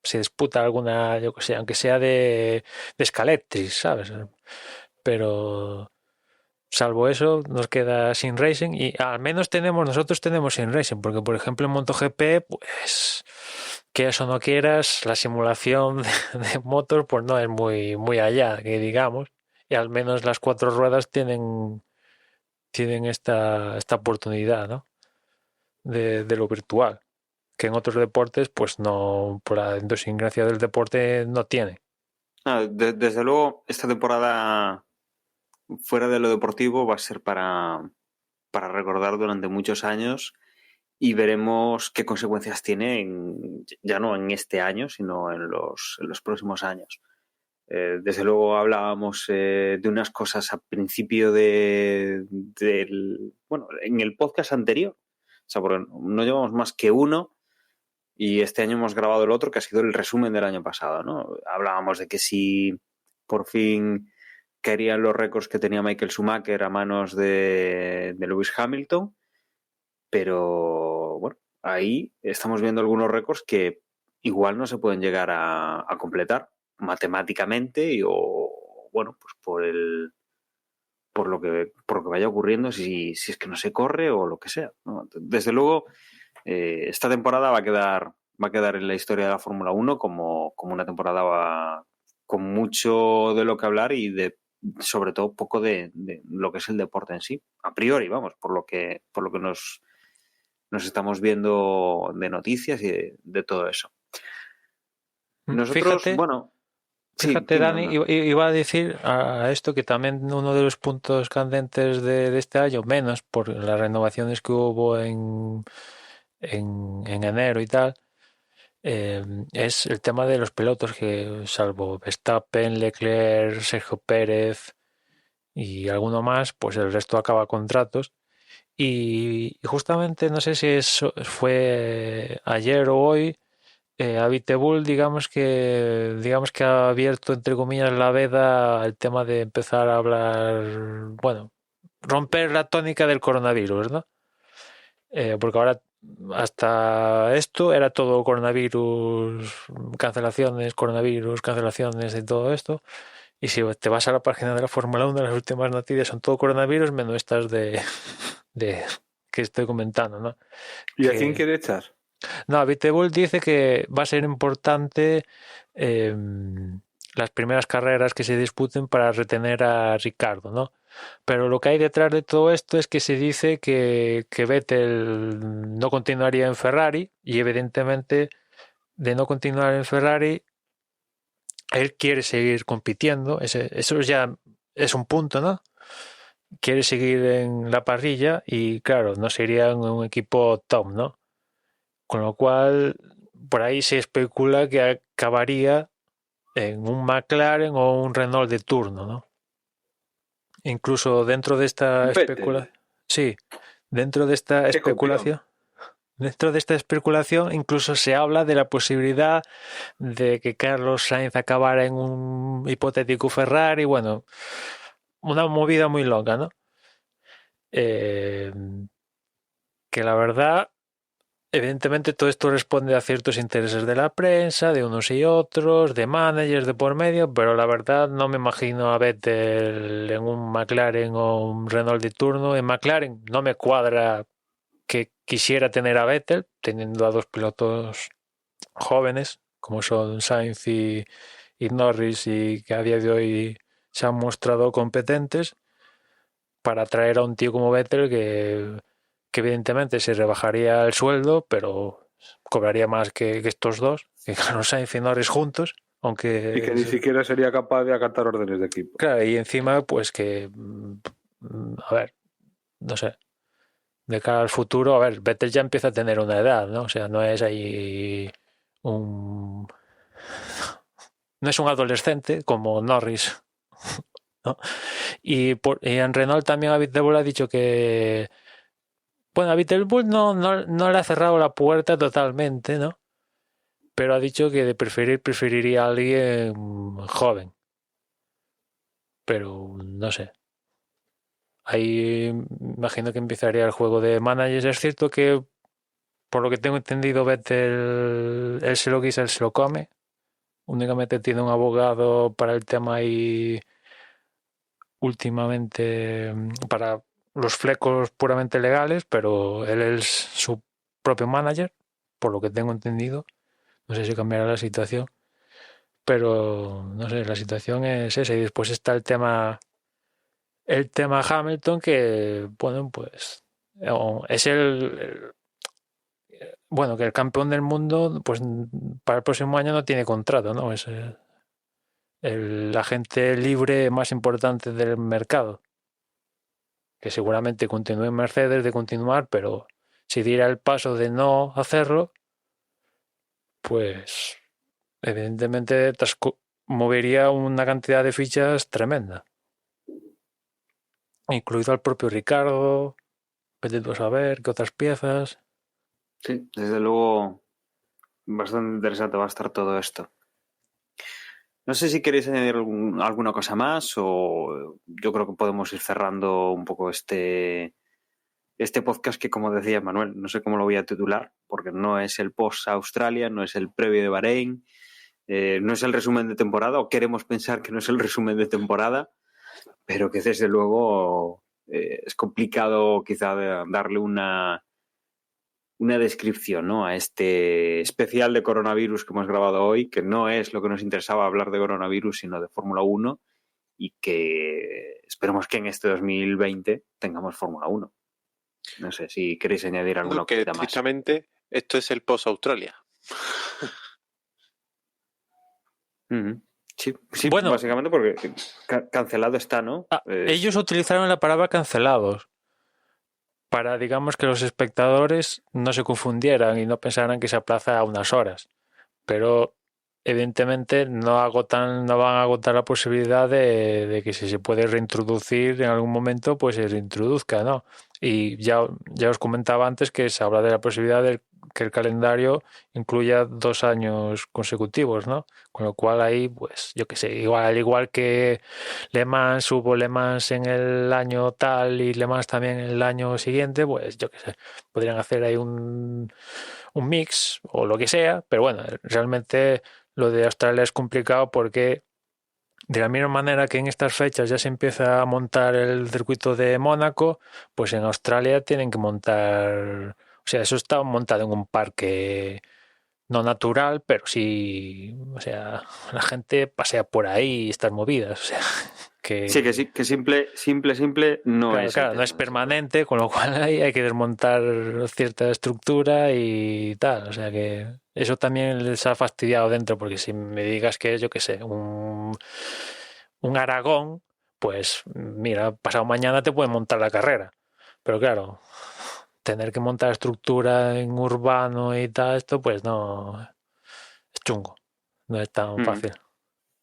Se disputa alguna, yo que sé, aunque sea de Scalectris, ¿sabes? Pero salvo eso, nos queda Sim Racing y al menos nosotros tenemos Sim Racing, porque por ejemplo en MotoGP, pues que eso no quieras, la simulación de motor pues no es muy allá, que digamos, y al menos las cuatro ruedas tienen esta oportunidad, ¿no? De lo virtual, que en otros deportes pues no, por la idiosincrasia del deporte no tiene. Desde luego, esta temporada fuera de lo deportivo va a ser para recordar durante muchos años y veremos qué consecuencias tiene ya no en este año, sino en los próximos años. Desde luego hablábamos de unas cosas al principio bueno, en el podcast anterior. O sea, porque no llevamos más que uno y este año hemos grabado el otro que ha sido el resumen del año pasado, ¿no? Hablábamos de que si por fin caerían los récords que tenía Michael Schumacher a manos de Lewis Hamilton, pero bueno, ahí estamos viendo algunos récords que igual no se pueden llegar a completar matemáticamente o bueno, pues por lo que vaya ocurriendo si es que no se corre o lo que sea, ¿no? Desde luego, esta temporada va a quedar en la historia de la Fórmula 1 como una temporada con mucho de lo que hablar y sobre todo poco de lo que es el deporte en sí, a priori, vamos, por lo que nos estamos viendo de noticias y de todo eso. Nosotros, Fíjate, bueno, sí, fíjate, dime, Dani, Manuel. iba a decir a esto que también uno de los puntos candentes de este año, menos por las renovaciones que hubo en enero y tal, es el tema de los pilotos que, salvo Verstappen, Leclerc, Sergio Pérez y alguno más, pues el resto acaba contratos. Y justamente, no sé si eso fue ayer o hoy, Habitable, digamos que ha abierto, entre comillas, la veda al tema de empezar a hablar, bueno, romper la tónica del coronavirus, ¿no? Porque ahora hasta esto era todo coronavirus, cancelaciones y todo esto. Y si te vas a la página de la Fórmula 1, las últimas noticias son todo coronavirus, menos estas de que estoy comentando, ¿no? ¿Y a quién Que, quiere echar? no, Vitebol dice que va a ser importante eh, las primeras carreras que se disputen para retener a Ricardo, ¿no? Pero lo que hay detrás de todo esto es que se dice que Vettel no continuaría en Ferrari y evidentemente de no continuar en Ferrari, él quiere seguir compitiendo, eso ya es un punto, ¿no? Quiere seguir en la parrilla y claro, no sería en un equipo top, ¿no? Con lo cual, por ahí se especula que acabaría en un McLaren o un Renault de turno, ¿no? Incluso dentro de esta Vettel. sí, dentro de esta ¡Qué copión! especulación, incluso se habla de la posibilidad de que Carlos Sainz acabara en un hipotético Ferrari, bueno, una movida muy loca, ¿no? Eh, que la verdad, evidentemente todo esto responde a ciertos intereses de la prensa, de unos y otros, de managers de por medio, pero la verdad no me imagino a Vettel en un McLaren o un Renault de turno. En McLaren no me cuadra que quisiera tener a Vettel, teniendo a dos pilotos jóvenes, como son Sainz y Norris, y que a día de hoy se han mostrado competentes, para traer a un tío como Vettel que evidentemente se rebajaría el sueldo, pero cobraría más que estos dos, que Carlos Sainz y Norris juntos, Y aunque, que ni siquiera sería capaz de acatar órdenes de equipo. claro, y encima, pues que, a ver, no sé, de cara al futuro, a ver, Vettel ya empieza a tener una edad, ¿no? O sea, no es ahí un... No es un adolescente como Norris, ¿no? Y en Renault también Abiteboul ha dicho que, bueno, Abiteboul no le ha cerrado la puerta totalmente, ¿no? Pero ha dicho que de preferiría a alguien joven. Pero no sé. Ahí imagino que empezaría el juego de managers. Es cierto que, por lo que tengo entendido, Vettel, él se lo guisa, él se lo come. Únicamente tiene un abogado para el tema y últimamente para los flecos puramente legales, pero él es su propio manager, por lo que tengo entendido. No sé si cambiará la situación, pero no sé, la situación es esa. Y después está el tema Hamilton, que, bueno, pues es bueno, que el campeón del mundo, pues para el próximo año no tiene contrato, ¿no? Es el agente libre más importante del mercado, que seguramente continúe en Mercedes de continuar, pero si diera el paso de no hacerlo, pues evidentemente movería una cantidad de fichas tremenda, incluido al propio Ricardo, vete tú a saber qué otras piezas. Sí, desde luego, bastante interesante va a estar todo esto. No sé si queréis añadir alguna cosa más o yo creo que podemos ir cerrando un poco este podcast que, como decía Manuel, no sé cómo lo voy a titular porque no es el post-Australia, no es el previo de Bahrein, no es el resumen de temporada, o queremos pensar que no es el resumen de temporada, pero que desde luego es complicado quizá darle una descripción, ¿no?, a este especial de coronavirus que hemos grabado hoy, que no es lo que nos interesaba hablar de coronavirus, sino de Fórmula 1, y que esperemos que en este 2020 tengamos Fórmula 1. No sé si queréis añadir alguna Que cosita más. tristemente esto es el post-Australia. Ujú. Sí, Bueno. básicamente porque cancelado está, ¿no? Ellos utilizaron la palabra cancelados para, digamos, que los espectadores no se confundieran y no pensaran que se aplaza a unas horas. Pero evidentemente no van a agotar la posibilidad de que si se puede reintroducir en algún momento, pues se reintroduzca, ¿no? Y ya os comentaba antes que se habla de la posibilidad de que el calendario incluya 2 años consecutivos, ¿no? Con lo cual ahí, pues, yo qué sé, al igual que Le Mans, hubo Le Mans en el año tal y Le Mans también en el año siguiente, pues yo qué sé, podrían hacer ahí un mix o lo que sea, pero bueno, realmente lo de Australia es complicado porque de la misma manera que en estas fechas ya se empieza a montar el circuito de Mónaco, pues en Australia tienen que montar, o sea, eso está montado en un parque no natural, pero sí, o sea, la gente pasea por ahí y estas movidas, o sea, Sí, que simple no claro, es el claro, no tema. es permanente, con lo cual hay que desmontar cierta estructura y tal. O sea que eso también les ha fastidiado dentro, porque si me digas que es, yo qué sé, un Aragón, pues mira, pasado mañana te pueden montar la carrera. Pero claro, tener que montar estructura en urbano y tal, esto pues no, es chungo, no es tan fácil.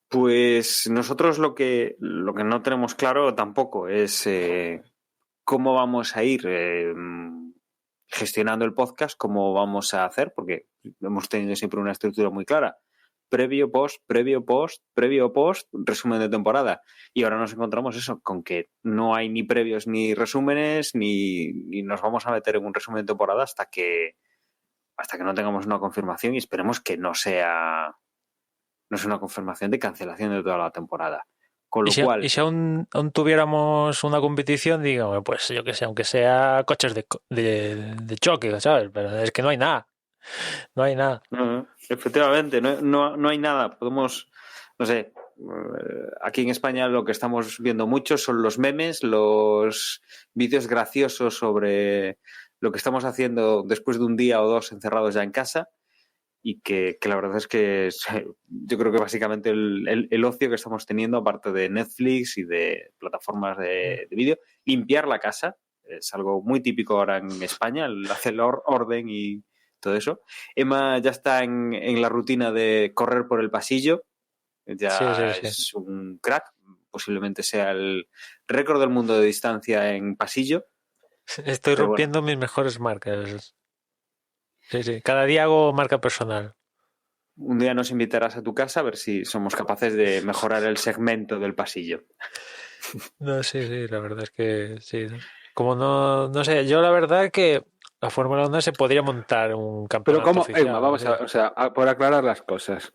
Pues nosotros lo que no tenemos claro tampoco es cómo vamos a ir gestionando el podcast, cómo vamos a hacer, porque hemos tenido siempre una estructura muy clara. Previo, post, resumen de temporada. Y ahora nos encontramos eso, con que no hay ni previos ni resúmenes, ni nos vamos a meter en un resumen de temporada hasta que no tengamos una confirmación, y esperemos que no sea una confirmación de cancelación de toda la temporada. Con lo cual... Y si aún tuviéramos una competición, digamos, pues yo que sé, aunque sea coches de choque, ¿sabes? Pero es que no hay nada. No hay nada. No, efectivamente, no hay nada. Podemos, no sé, aquí en España lo que estamos viendo mucho son los memes, los vídeos graciosos sobre lo que estamos haciendo después de un día o dos encerrados ya en casa, y que la verdad es que yo creo que básicamente el ocio que estamos teniendo, aparte de Netflix y de plataformas de vídeo, limpiar la casa, es algo muy típico ahora en España, el hacer orden y todo eso. Emma ya está en la rutina de correr por el pasillo, ya Sí. es un crack, posiblemente sea el récord del mundo de distancia en pasillo. Estoy rompiendo mis mejores marcas. Sí. Cada día hago marca personal. Un día nos invitarás a tu casa a ver si somos capaces de mejorar el segmento del pasillo. No, sí, la verdad es que sí. Como no sé, yo la verdad que la Fórmula 1 se podría montar un Pero campeonato ¿cómo, oficial. Emma, vamos a ver, o sea, por aclarar las cosas,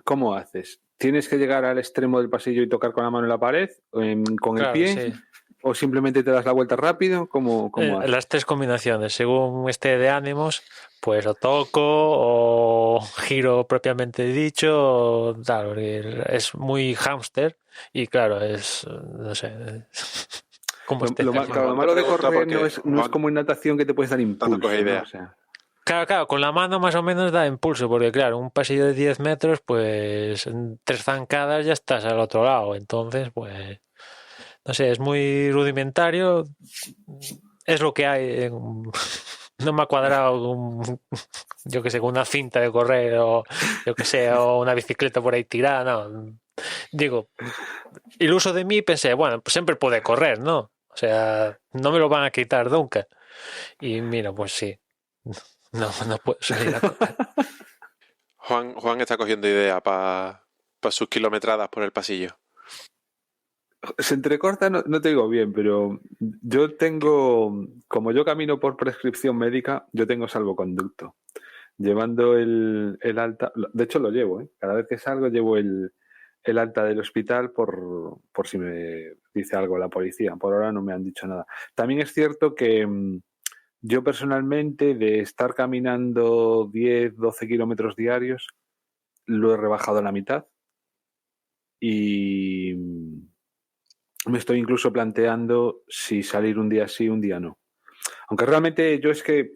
¿cómo haces? ¿Tienes que llegar al extremo del pasillo y tocar con la mano en la pared, con el Claro, pie? sí. ¿O simplemente te das la vuelta rápido? ¿Cómo haces? Las tres combinaciones, según esté de ánimos, pues o toco o giro propiamente dicho, o tal, porque es muy hámster y claro, no sé, como esté. Lo malo de correr no es como en natación que te puedes dar impulso, coge ¿no? idea. O sea, Claro, con la mano más o menos da impulso, porque claro, un pasillo de 10 metros, pues en 3 zancadas ya estás al otro lado, entonces, pues, no sé, es muy rudimentario, es lo que hay. No me ha cuadrado yo que sé, con una cinta de correr o yo que sé, o una bicicleta por ahí tirada, no. Digo, iluso de mí pensé, bueno, pues siempre puede correr, ¿no? O sea, no me lo van a quitar nunca. Y mira, pues sí, no puedo salir a correr. Juan está cogiendo idea para sus kilometradas por el pasillo. se entrecorta, no te digo bien, pero yo tengo, como yo camino por prescripción médica, yo tengo salvoconducto. Llevando el alta, de hecho lo llevo, ¿eh? Cada vez que salgo llevo el alta del hospital por si me dice algo la policía. Por ahora no me han dicho nada. También es cierto que yo personalmente, de estar caminando 10, 12 kilómetros diarios, lo he rebajado a la mitad y me estoy incluso planteando si salir un día sí, un día no. Aunque realmente yo es que,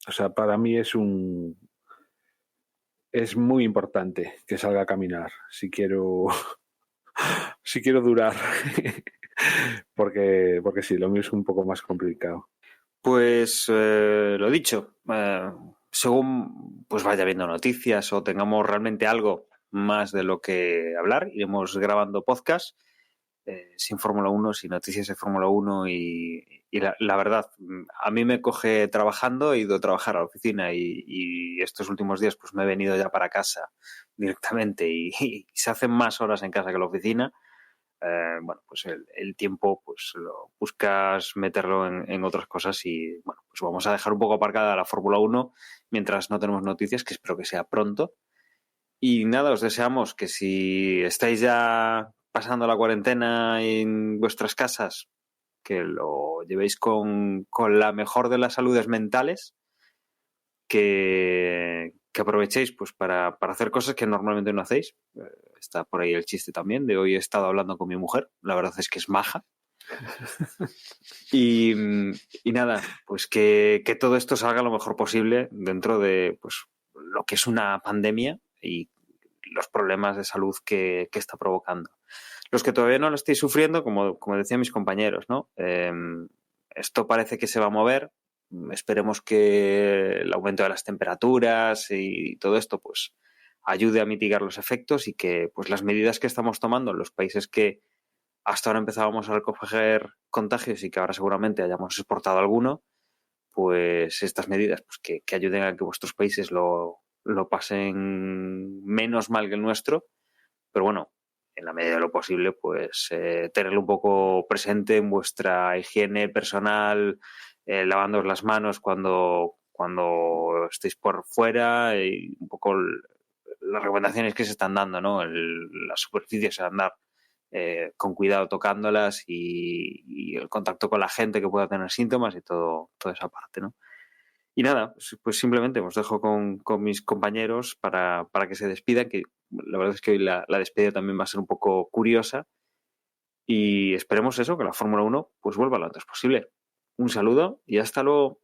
o sea, para mí es muy importante que salga a caminar si quiero durar. porque sí, lo mío es un poco más complicado. Pues lo dicho, según pues vaya viendo noticias o tengamos realmente algo más de lo que hablar, iremos grabando podcast sin Fórmula 1, sin noticias de Fórmula 1 y la verdad, a mí me coge trabajando, he ido a trabajar a la oficina y estos últimos días pues me he venido ya para casa directamente y se hacen más horas en casa que en la oficina. Bueno, pues el tiempo pues lo buscas meterlo en otras cosas y bueno, pues vamos a dejar un poco aparcada la Fórmula 1 mientras no tenemos noticias, que espero que sea pronto. Y nada, os deseamos que si estáis ya pasando la cuarentena en vuestras casas, que lo llevéis con la mejor de las saludes mentales, que aprovechéis pues para hacer cosas que normalmente no hacéis. Está por ahí el chiste también de hoy he estado hablando con mi mujer, la verdad es que es maja. Y nada, pues que todo esto salga lo mejor posible dentro de pues lo que es una pandemia y los problemas de salud que está provocando. Los que todavía no lo estáis sufriendo, como decían mis compañeros, ¿no? Esto parece que se va a mover. Esperemos que el aumento de las temperaturas y todo esto pues ayude a mitigar los efectos y que pues las medidas que estamos tomando en los países que hasta ahora empezábamos a recoger contagios y que ahora seguramente hayamos exportado alguno, pues estas medidas pues que ayuden a que vuestros países lo pasen menos mal que el nuestro, pero bueno, en la medida de lo posible, pues tenerlo un poco presente en vuestra higiene personal, lavándoos las manos cuando estéis por fuera y un poco las recomendaciones que se están dando, ¿no? Las superficies a andar con cuidado tocándolas y el contacto con la gente que pueda tener síntomas y toda esa parte, ¿no? Y nada, pues simplemente os dejo con mis compañeros para que se despidan, que la verdad es que hoy la despedida también va a ser un poco curiosa y esperemos eso, que la Fórmula 1 pues vuelva lo antes posible. Un saludo y hasta luego.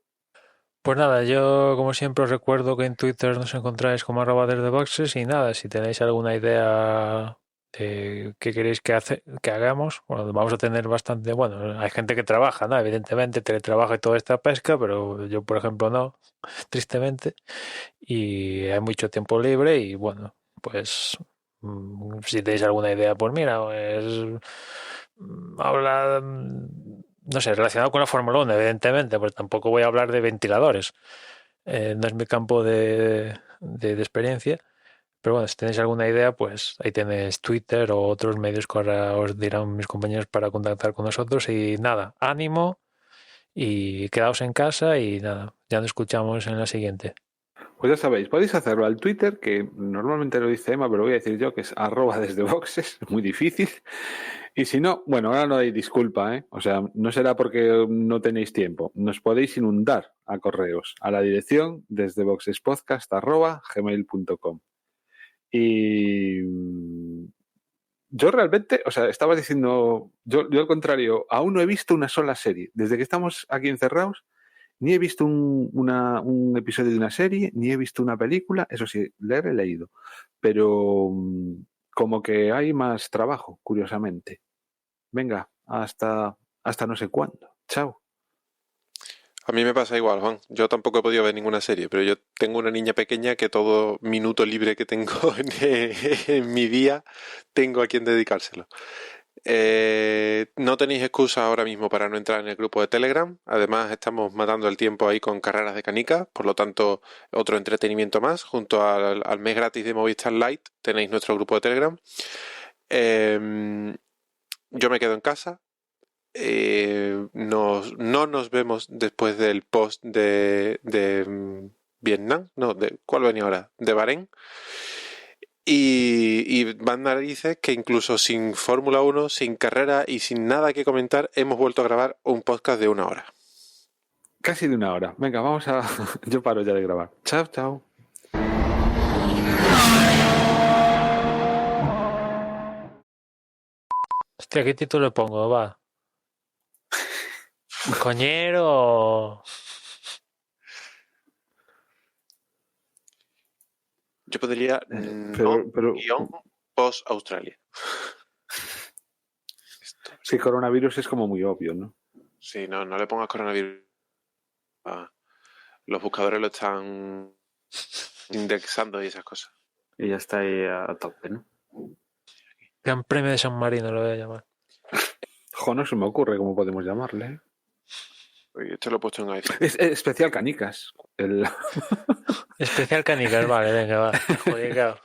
Pues nada, yo como siempre os recuerdo que en Twitter nos encontráis como @desdeboxes y nada, si tenéis alguna idea de qué queréis que hagamos, bueno, vamos a tener bastante, bueno, hay gente que trabaja, ¿no? Evidentemente, teletrabaja y toda esta pesca, pero yo, por ejemplo, no, tristemente, y hay mucho tiempo libre y bueno, pues si tenéis alguna idea, pues mira, pues habla, no sé, relacionado con la Fórmula 1, evidentemente, pues tampoco voy a hablar de ventiladores. No es mi campo de experiencia. Pero bueno, si tenéis alguna idea, pues ahí tenéis Twitter o otros medios que ahora os dirán mis compañeros para contactar con nosotros. Y nada, ánimo y quedaos en casa y nada, ya nos escuchamos en la siguiente. Pues ya sabéis, podéis hacerlo al Twitter, que normalmente lo dice Emma, pero lo voy a decir yo, que es @desdeboxes, muy difícil. Y si no, bueno, ahora no hay disculpa, ¿eh? O sea, no será porque no tenéis tiempo. Nos podéis inundar a correos a la dirección desdeboxespodcast@gmail.com. Y yo realmente, o sea, estaba diciendo, yo al contrario, aún no he visto una sola serie. Desde que estamos aquí encerrados, ni he visto un episodio de una serie, ni he visto una película. Eso sí, leer he leído. Pero como que hay más trabajo, curiosamente. Venga, hasta no sé cuándo. Chao. A mí me pasa igual, Juan. Yo tampoco he podido ver ninguna serie, pero yo tengo una niña pequeña que todo minuto libre que tengo en mi día tengo a quien dedicárselo. No tenéis excusa ahora mismo para no entrar en el grupo de Telegram. Además, estamos matando el tiempo ahí con carreras de canicas. Por lo tanto, otro entretenimiento más. Junto al mes gratis de Movistar Lite tenéis nuestro grupo de Telegram. Yo me quedo en casa. No nos vemos después del post de Vietnam. No, ¿cuál venía ahora? De Bahrein. Y van narices que incluso sin Fórmula 1, sin carrera y sin nada que comentar, hemos vuelto a grabar un podcast de 1 hora. Casi de 1 hora. Venga, vamos a... Yo paro ya de grabar. Chao, chao. Hostia, ¿qué título le pongo? Va. Coñero. Yo podría pero guión post-Australia. sí, coronavirus es como muy obvio, ¿no? Sí, no le pongas coronavirus. Los buscadores lo están indexando y esas cosas. Y ya está ahí a tope, ¿no? Gran Premio de San Marino lo voy a llamar. Jo, no se me ocurre cómo podemos llamarle. Oye, esto lo he puesto en iPhone. Es especial canicas. Especial canicas, vale, venga, va. Joder, claro.